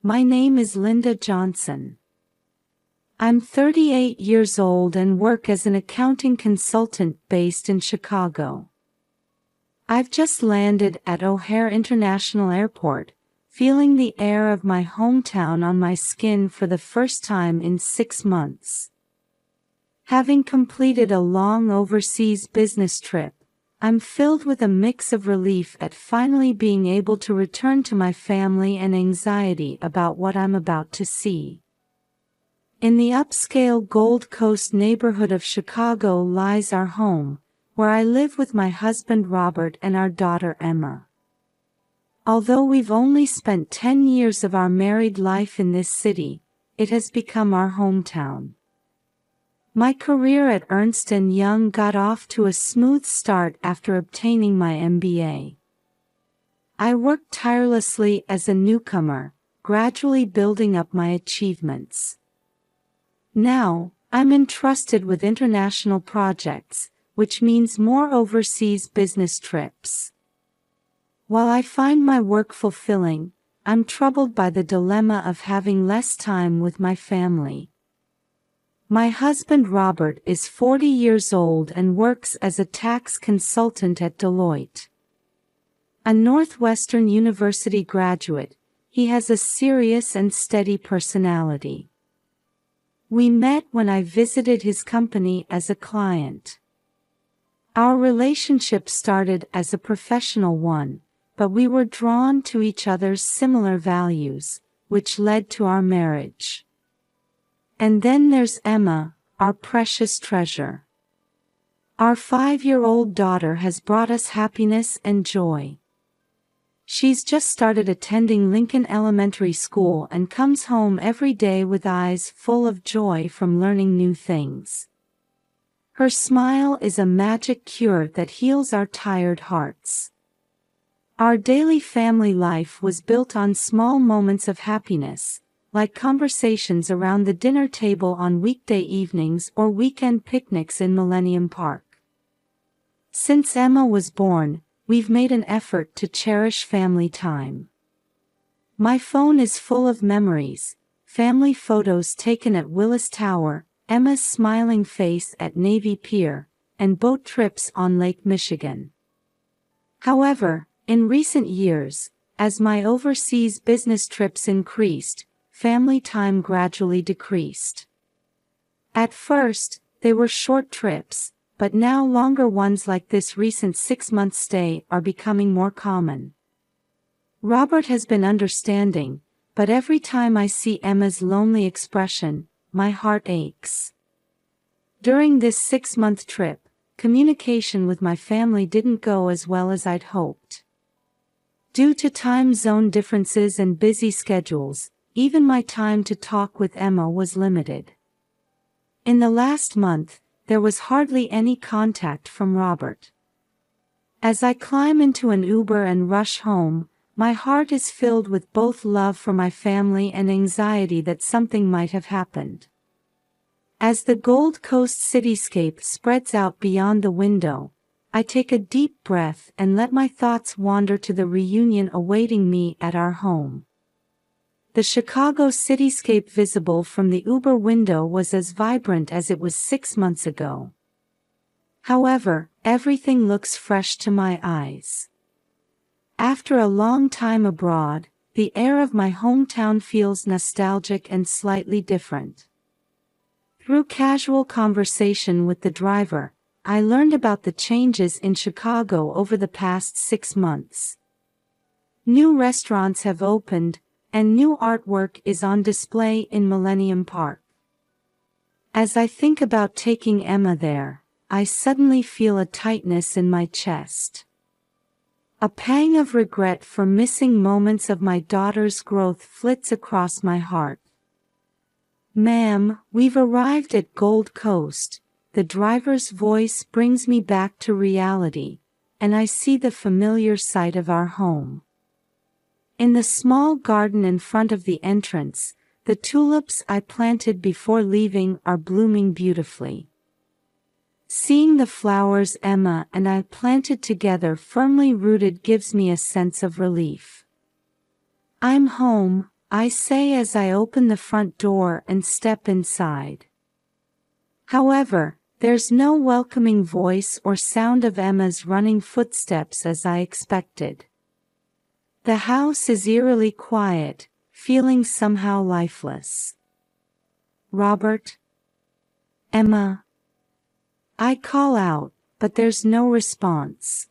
My name is Linda Johnson. I'm 38 years old and work as an accounting consultant based in Chicago. I've just landed at O'Hare International Airport, feeling the air of my hometown on my skin for the first time in 6 months. Having completed a long overseas business trip, I'm filled with a mix of relief at finally being able to return to my family and anxiety about what I'm about to see. In the upscale Gold Coast neighborhood of Chicago lies our home, where I live with my husband Robert and our daughter Emma. Although we've only spent 10 years of our married life in this city, it has become our hometown. My career at Ernst & Young got off to a smooth start after obtaining my MBA. I worked tirelessly as a newcomer, gradually building up my achievements. Now, I'm entrusted with international projects, which means more overseas business trips. While I find my work fulfilling, I'm troubled by the dilemma of having less time with my family. My husband Robert is 40 years old and works as a tax consultant at Deloitte. A Northwestern University graduate, he has a serious and steady personality. We met when I visited his company as a client. Our relationship started as a professional one, but we were drawn to each other's similar values, which led to our marriage. And then there's Emma, our precious treasure. Our 5-year-old daughter has brought us happiness and joy. She's just started attending Lincoln Elementary School and comes home every day with eyes full of joy from learning new things. Her smile is a magic cure that heals our tired hearts. Our daily family life was built on small moments of happiness, like conversations around the dinner table on weekday evenings or weekend picnics in Millennium Park. Since Emma was born, we've made an effort to cherish family time. My phone is full of memories, family photos taken at Willis Tower, Emma's smiling face at Navy Pier, and boat trips on Lake Michigan. However, in recent years, as my overseas business trips increased, family time gradually decreased. At first, they were short trips, but now longer ones like this recent 6-month stay are becoming more common. Robert has been understanding, but every time I see Emma's lonely expression, my heart aches. During this 6-month trip, communication with my family didn't go as well as I'd hoped. Due to time zone differences and busy schedules, even my time to talk with Emma was limited. In the last month, there was hardly any contact from Robert. As I climb into an Uber and rush home, my heart is filled with both love for my family and anxiety that something might have happened. As the Gold Coast cityscape spreads out beyond the window, I take a deep breath and let my thoughts wander to the reunion awaiting me at our home. The Chicago cityscape visible from the Uber window was as vibrant as it was 6 months ago. However, everything looks fresh to my eyes. After a long time abroad, the air of my hometown feels nostalgic and slightly different. Through casual conversation with the driver, I learned about the changes in Chicago over the past 6 months. New restaurants have opened, and new artwork is on display in Millennium Park. As I think about taking Emma there, I suddenly feel a tightness in my chest. A pang of regret for missing moments of my daughter's growth flits across my heart. "Ma'am, we've arrived at Gold Coast." The driver's voice brings me back to reality, and I see the familiar sight of our home. In the small garden in front of the entrance, the tulips I planted before leaving are blooming beautifully. Seeing the flowers Emma and I planted together firmly rooted gives me a sense of relief. I'm home, I say as I open the front door and step inside. However, there's no welcoming voice or sound of Emma's running footsteps as I expected. The house is eerily quiet, feeling somehow lifeless. Robert? Emma? I call out, but there's no response.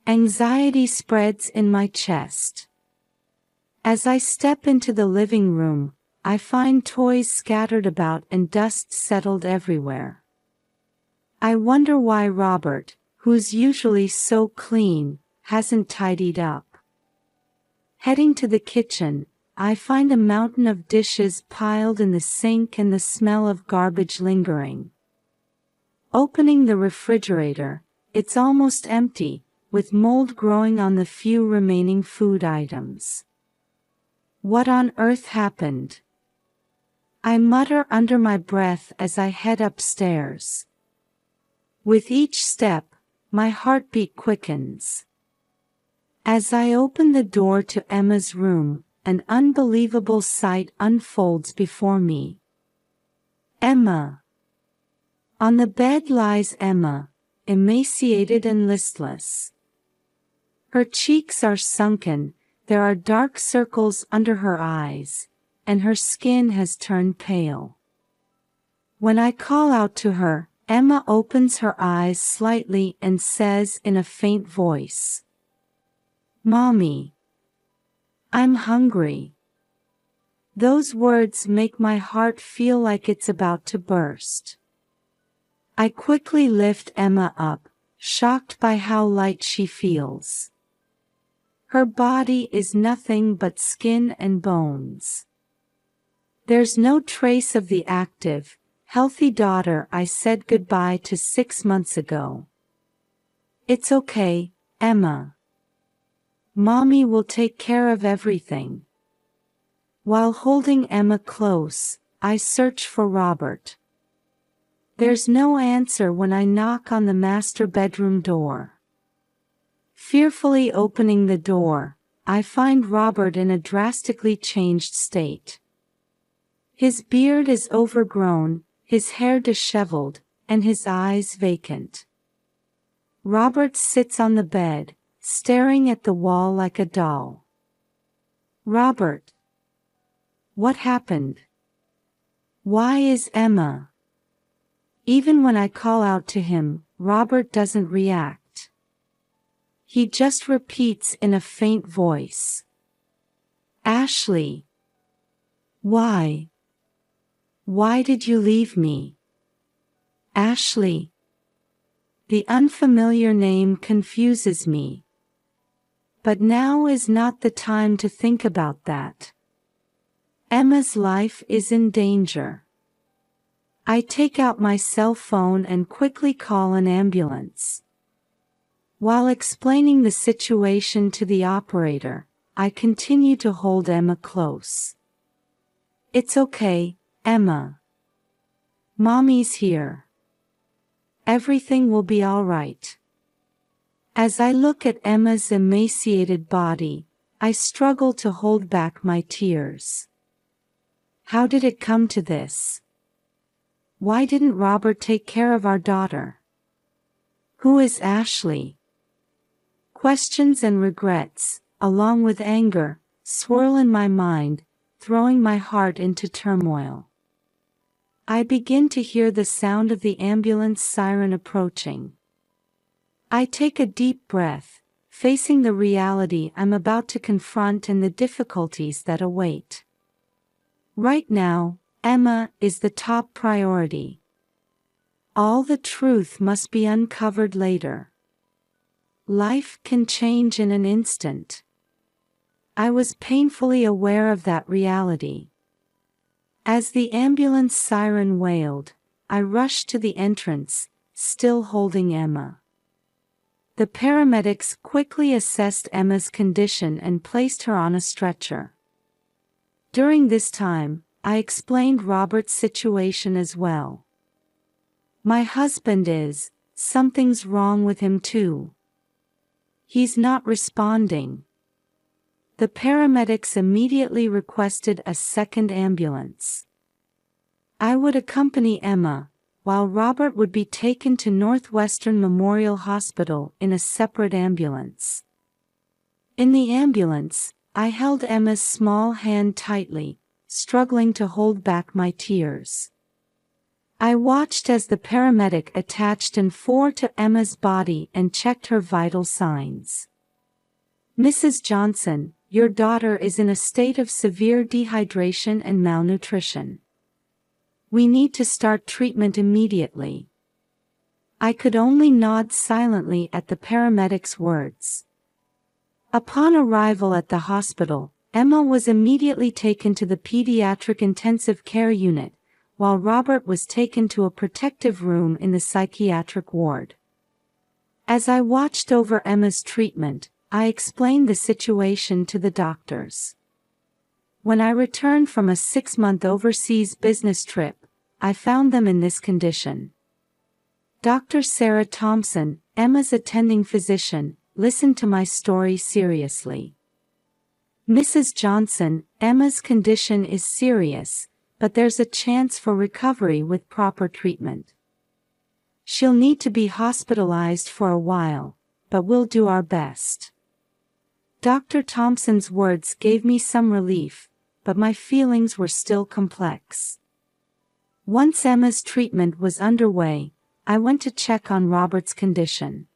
Anxiety spreads in my chest. As I step into the living room, I find toys scattered about and dust settled everywhere. I wonder why Robert, who's usually so clean, hasn't tidied up. Heading to the kitchen, I find a mountain of dishes piled in the sink and the smell of garbage lingering. Opening the refrigerator, it's almost empty, with mold growing on the few remaining food items. What on earth happened? I mutter under my breath as I head upstairs. With each step, my heartbeat quickens. As I open the door to Emma's room, an unbelievable sight unfolds before me. Emma. On the bed lies Emma, emaciated and listless. Her cheeks are sunken, there are dark circles under her eyes, and her skin has turned pale. When I call out to her, Emma opens her eyes slightly and says in a faint voice, "Mommy, I'm hungry." Those words make my heart feel like it's about to burst. I quickly lift Emma up, shocked by how light she feels. Her body is nothing but skin and bones. There's no trace of the active, healthy daughter I said goodbye to 6 months ago. It's okay, Emma. Mommy will take care of everything. While holding Emma close, I search for Robert. There's no answer when I knock on the master bedroom door. Fearfully opening the door, I find Robert in a drastically changed state. His beard is overgrown, his hair disheveled, and his eyes vacant. Robert sits on the bed, staring at the wall like a doll. Robert. What happened? Why is Emma? Even when I call out to him, Robert doesn't react. He just repeats in a faint voice. Ashley. Why? Why did you leave me? Ashley. The unfamiliar name confuses me. But now is not the time to think about that. Emma's life is in danger. I take out my cell phone and quickly call an ambulance. While explaining the situation to the operator, I continue to hold Emma close. It's okay, Emma. Mommy's here. Everything will be all right. As I look at Emma's emaciated body, I struggle to hold back my tears. How did it come to this? Why didn't Robert take care of our daughter? Who is Ashley? Questions and regrets, along with anger, swirl in my mind, throwing my heart into turmoil. I begin to hear the sound of the ambulance siren approaching. I take a deep breath, facing the reality I'm about to confront and the difficulties that await. Right now, Emma is the top priority. All the truth must be uncovered later. Life can change in an instant. I was painfully aware of that reality. As the ambulance siren wailed, I rushed to the entrance, still holding Emma. The paramedics quickly assessed Emma's condition and placed her on a stretcher. During this time, I explained Robert's situation as well. My husband is, something's wrong with him too. He's not responding. The paramedics immediately requested a second ambulance. I would accompany Emma, while Robert would be taken to Northwestern Memorial Hospital in a separate ambulance. In the ambulance, I held Emma's small hand tightly, struggling to hold back my tears. I watched as the paramedic attached an IV to Emma's body and checked her vital signs. "Mrs. Johnson, your daughter is in a state of severe dehydration and malnutrition. We need to start treatment immediately." I could only nod silently at the paramedic's words. Upon arrival at the hospital, Emma was immediately taken to the pediatric intensive care unit, while Robert was taken to a protective room in the psychiatric ward. As I watched over Emma's treatment, I explained the situation to the doctors. When I returned from a 6-month overseas business trip, I found them in this condition. Dr. Sarah Thompson, Emma's attending physician, listened to my story seriously. "Mrs. Johnson, Emma's condition is serious, but there's a chance for recovery with proper treatment. She'll need to be hospitalized for a while, but we'll do our best." Dr. Thompson's words gave me some relief, but my feelings were still complex. Once Emma's treatment was underway, I went to check on Robert's condition.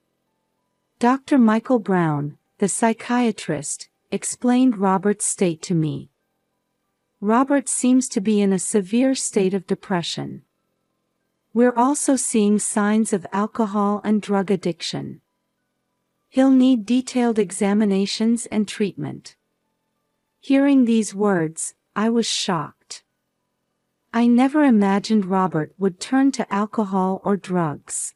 Dr. Michael Brown, the psychiatrist, explained Robert's state to me. "Robert seems to be in a severe state of depression. We're also seeing signs of alcohol and drug addiction. He'll need detailed examinations and treatment." Hearing these words, I was shocked. I never imagined Robert would turn to alcohol or drugs.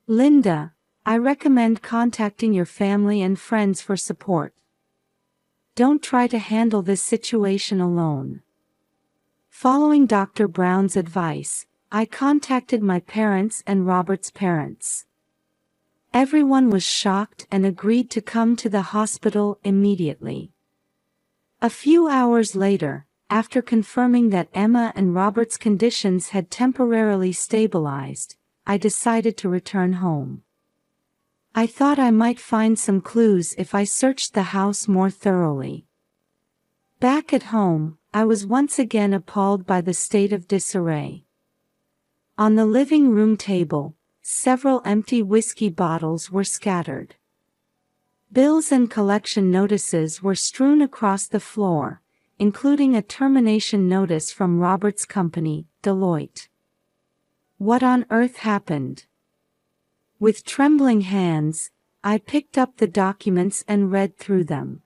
"Linda, I recommend contacting your family and friends for support. Don't try to handle this situation alone." Following Dr. Brown's advice, I contacted my parents and Robert's parents. Everyone was shocked and agreed to come to the hospital immediately. A few hours later, after confirming that Emma and Robert's conditions had temporarily stabilized, I decided to return home. I thought I might find some clues if I searched the house more thoroughly. Back at home, I was once again appalled by the state of disarray. On the living room table, several empty whiskey bottles were scattered. Bills and collection notices were strewn across the floor, including a termination notice from Robert's company, Deloitte. What on earth happened? With trembling hands, I picked up the documents and read through them.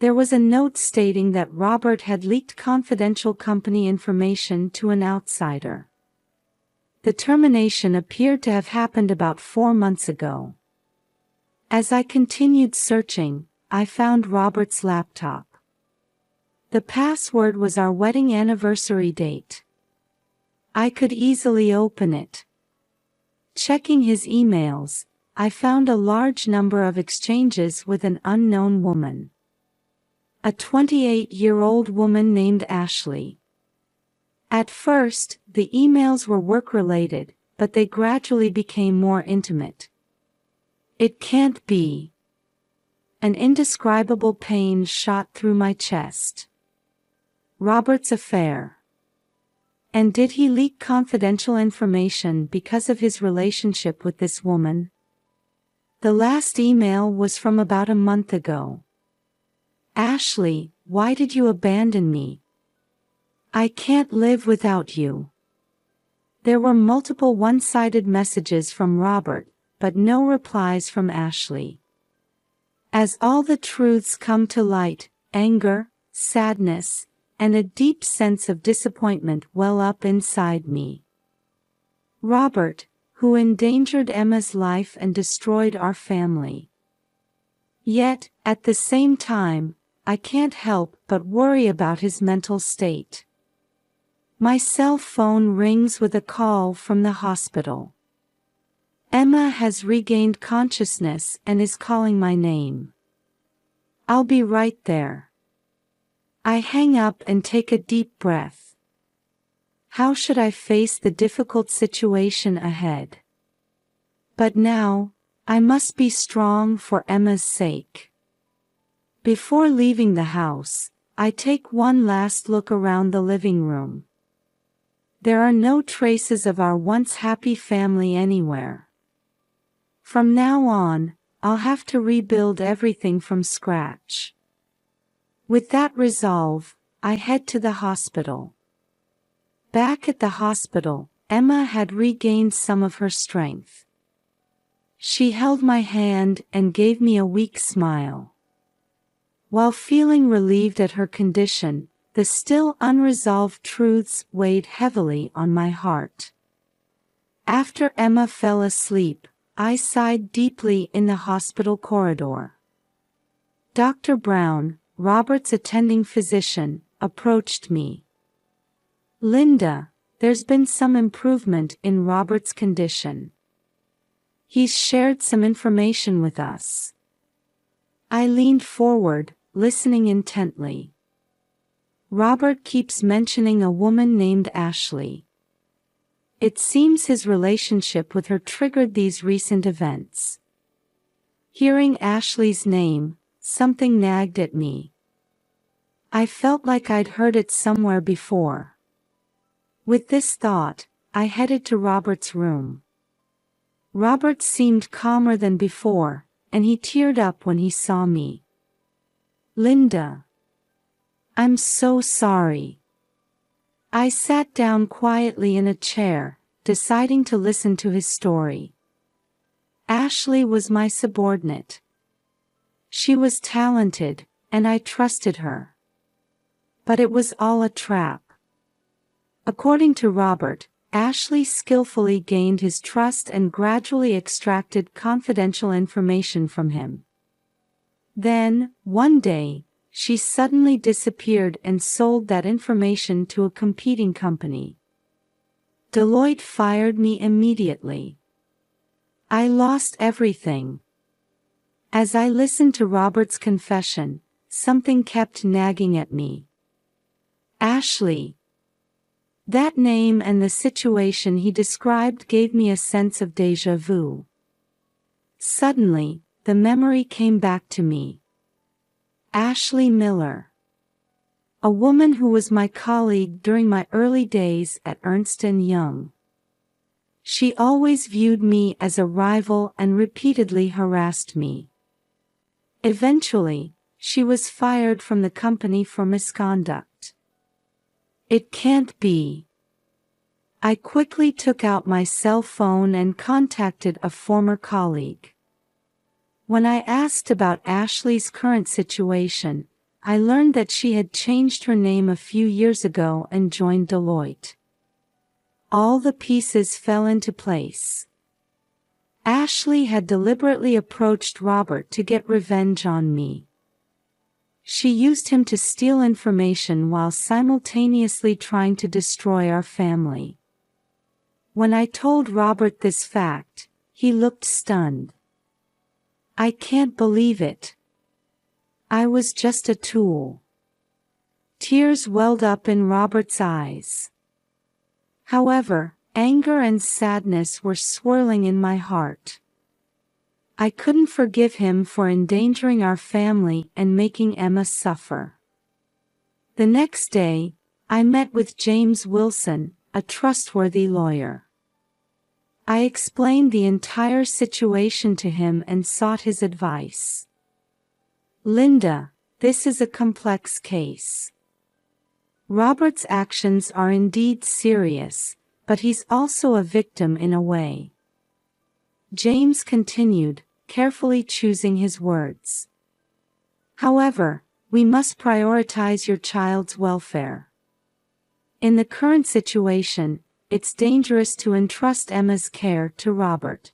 There was a note stating that Robert had leaked confidential company information to an outsider. The termination appeared to have happened about 4 months ago. As I continued searching, I found Robert's laptop. The password was our wedding anniversary date. I could easily open it. Checking his emails, I found a large number of exchanges with an unknown woman. A 28-year-old woman named Ashley. At first, the emails were work-related, but they gradually became more intimate. It can't be. An indescribable pain shot through my chest. Robert's affair. And did he leak confidential information because of his relationship with this woman? The last email was from about a month ago. "Ashley, why did you abandon me? I can't live without you." There were multiple one-sided messages from Robert, but no replies from Ashley. As all the truths come to light, anger, sadness, and a deep sense of disappointment well up inside me. Robert, who endangered Emma's life and destroyed our family. Yet, at the same time, I can't help but worry about his mental state. My cell phone rings with a call from the hospital. Emma has regained consciousness and is calling my name. I'll be right there. I hang up and take a deep breath. How should I face the difficult situation ahead? But now, I must be strong for Emma's sake. Before leaving the house, I take one last look around the living room. There are no traces of our once happy family anywhere. From now on, I'll have to rebuild everything from scratch. With that resolve, I head to the hospital. Back at the hospital, Emma had regained some of her strength. She held my hand and gave me a weak smile. While feeling relieved at her condition, the still unresolved truths weighed heavily on my heart. After Emma fell asleep, I sighed deeply in the hospital corridor. Dr. Brown, Robert's attending physician, approached me. "Linda, there's been some improvement in Robert's condition. He's shared some information with us." I leaned forward, listening intently. "Robert keeps mentioning a woman named Ashley. It seems his relationship with her triggered these recent events." Hearing Ashley's name, something nagged at me. I felt like I'd heard it somewhere before. With this thought, I headed to Robert's room. Robert seemed calmer than before, and he teared up when he saw me. "Linda, I'm so sorry." I sat down quietly in a chair, deciding to listen to his story. Ashley was my subordinate. She was talented, and I trusted her. But it was all a trap. According to Robert, Ashley skillfully gained his trust and gradually extracted confidential information from him. Then, one day, she suddenly disappeared and sold that information to a competing company. Deloitte fired me immediately. I lost everything. As I listened to Robert's confession, something kept nagging at me. Ashley. That name and the situation he described gave me a sense of déjà vu. Suddenly, the memory came back to me. Ashley Miller. A woman who was my colleague during my early days at Ernst & Young. She always viewed me as a rival and repeatedly harassed me. Eventually, she was fired from the company for misconduct. It can't be. I quickly took out my cell phone and contacted a former colleague. When I asked about Ashley's current situation, I learned that she had changed her name a few years ago and joined Deloitte. All the pieces fell into place. Ashley had deliberately approached Robert to get revenge on me. She used him to steal information while simultaneously trying to destroy our family. When I told Robert this fact, he looked stunned. "I can't believe it. I was just a tool." Tears welled up in Robert's eyes. However, anger and sadness were swirling in my heart. I couldn't forgive him for endangering our family and making Emma suffer. The next day, I met with James Wilson, a trustworthy lawyer. I explained the entire situation to him and sought his advice. "Linda, this is a complex case. Robert's actions are indeed serious, but he's also a victim in a way." James continued, carefully choosing his words. "However, we must prioritize your child's welfare. In the current situation, it's dangerous to entrust Emma's care to Robert."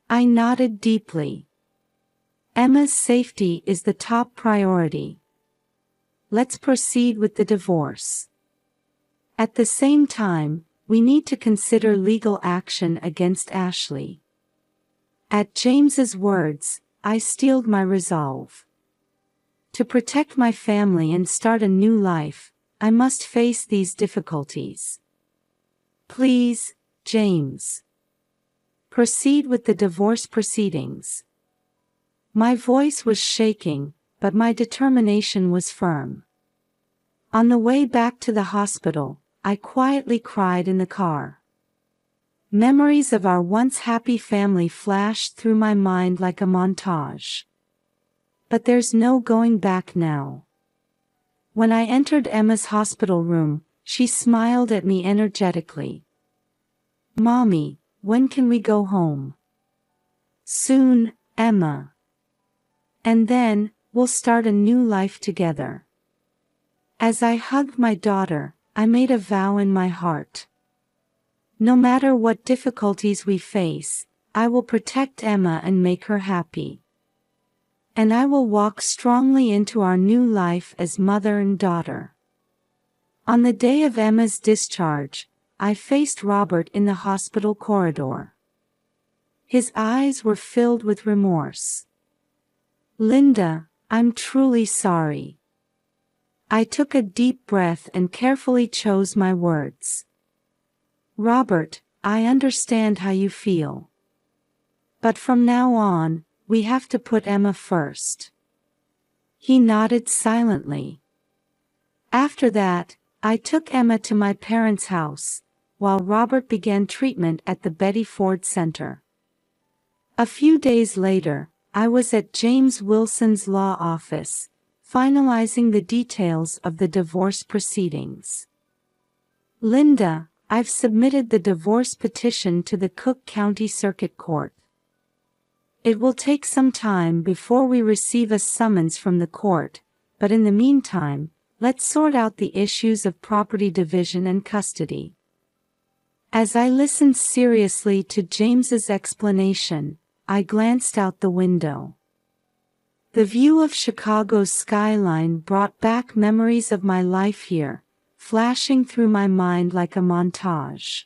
I nodded deeply. Emma's safety is the top priority. Let's proceed with the divorce. At the same time, we need to consider legal action against Ashley. At James's words, I steeled my resolve. To protect my family and start a new life, I must face these difficulties. Please, James. Proceed with the divorce proceedings. My voice was shaking, but my determination was firm. On the way back to the hospital, I quietly cried in the car. Memories of our once happy family flashed through my mind like a montage. But there's no going back now. When I entered Emma's hospital room, she smiled at me energetically. "Mommy, when can we go home?" "Soon, Emma. And then, we'll start a new life together." As I hugged my daughter, I made a vow in my heart. No matter what difficulties we face, I will protect Emma and make her happy. And I will walk strongly into our new life as mother and daughter. On the day of Emma's discharge, I faced Robert in the hospital corridor. His eyes were filled with remorse. "Linda, I'm truly sorry." I took a deep breath and carefully chose my words. "Robert, I understand how you feel. But from now on, we have to put Emma first." He nodded silently. After that, I took Emma to my parents' house, while Robert began treatment at the Betty Ford Center. A few days later, I was at James Wilson's law office, finalizing the details of the divorce proceedings. "Linda, I've submitted the divorce petition to the Cook County Circuit Court. It will take some time before we receive a summons from the court, but in the meantime, let's sort out the issues of property division and custody." As I listened seriously to James's explanation, I glanced out the window. The view of Chicago's skyline brought back memories of my life here, flashing through my mind like a montage.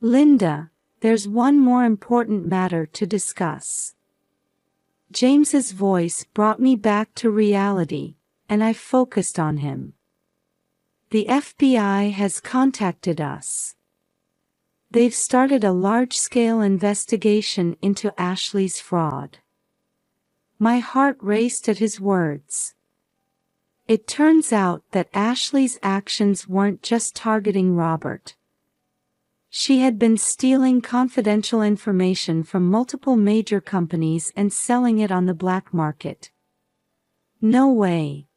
"Linda, there's one more important matter to discuss." James's voice brought me back to reality, and I focused on him. "The FBI has contacted us. They've started a large-scale investigation into Ashley's fraud." My heart raced at his words. It turns out that Ashley's actions weren't just targeting Robert. She had been stealing confidential information from multiple major companies and selling it on the black market. No way.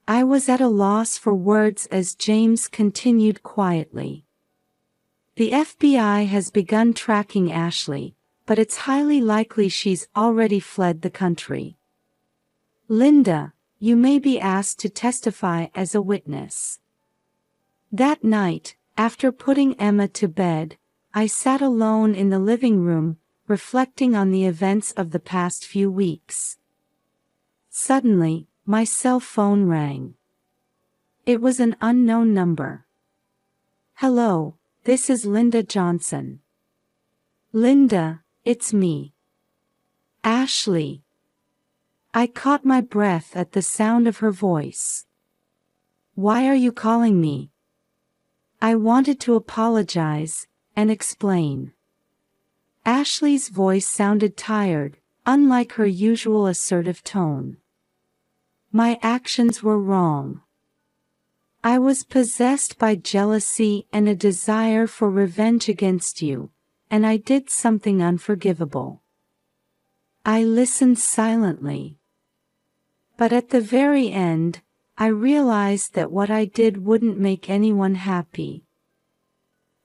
I was at a loss for words as James continued quietly. "The FBI has begun tracking Ashley, but it's highly likely she's already fled the country. Linda, you may be asked to testify as a witness." That night, after putting Emma to bed, I sat alone in the living room, reflecting on the events of the past few weeks. Suddenly, my cell phone rang. It was an unknown number. "Hello, this is Linda Johnson." "Linda, it's me. Ashley." I caught my breath at the sound of her voice. "Why are you calling me?" I wanted to apologize and explain. Ashley's voice sounded tired, unlike her usual assertive tone. "My actions were wrong. I was possessed by jealousy and a desire for revenge against you, and I did something unforgivable." I listened silently. But at the very end, I realized that what I did wouldn't make anyone happy.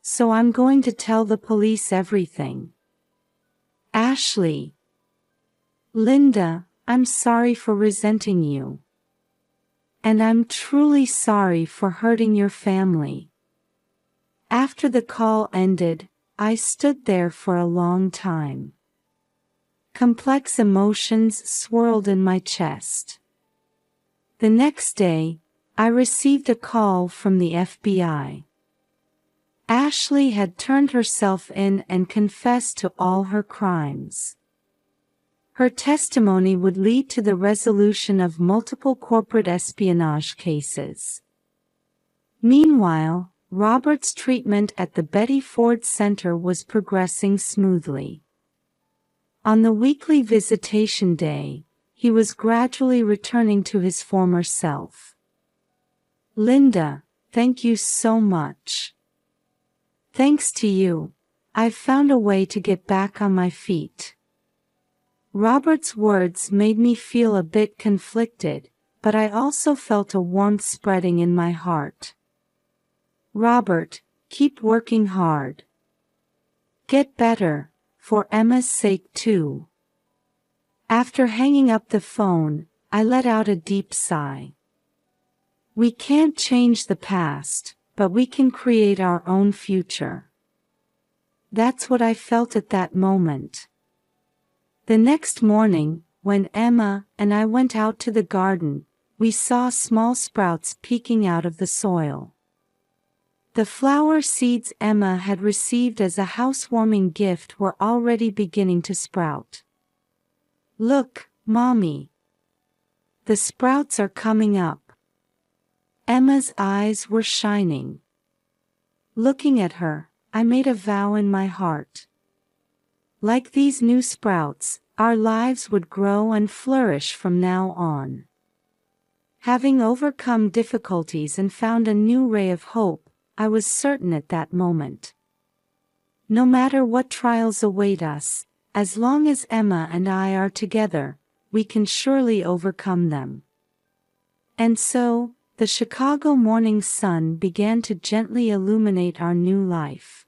"So I'm going to tell the police everything." "Ashley." "Linda, I'm sorry for resenting you. And I'm truly sorry for hurting your family." After the call ended, I stood there for a long time. Complex emotions swirled in my chest. The next day, I received a call from the FBI. Ashley had turned herself in and confessed to all her crimes. Her testimony would lead to the resolution of multiple corporate espionage cases. Meanwhile, Robert's treatment at the Betty Ford Center was progressing smoothly. On the weekly visitation day, he was gradually returning to his former self. "Linda, thank you so much. Thanks to you, I've found a way to get back on my feet." Robert's words made me feel a bit conflicted, but I also felt a warmth spreading in my heart. "Robert, keep working hard. Get better, for Emma's sake too." After hanging up the phone, I let out a deep sigh. We can't change the past, but we can create our own future. That's what I felt at that moment. The next morning, when Emma and I went out to the garden, we saw small sprouts peeking out of the soil. The flower seeds Emma had received as a housewarming gift were already beginning to sprout. "Look, Mommy. The sprouts are coming up." Emma's eyes were shining. Looking at her, I made a vow in my heart. Like these new sprouts, our lives would grow and flourish from now on. Having overcome difficulties and found a new ray of hope, I was certain at that moment. No matter what trials await us, as long as Emma and I are together, we can surely overcome them. And so, the Chicago morning sun began to gently illuminate our new life.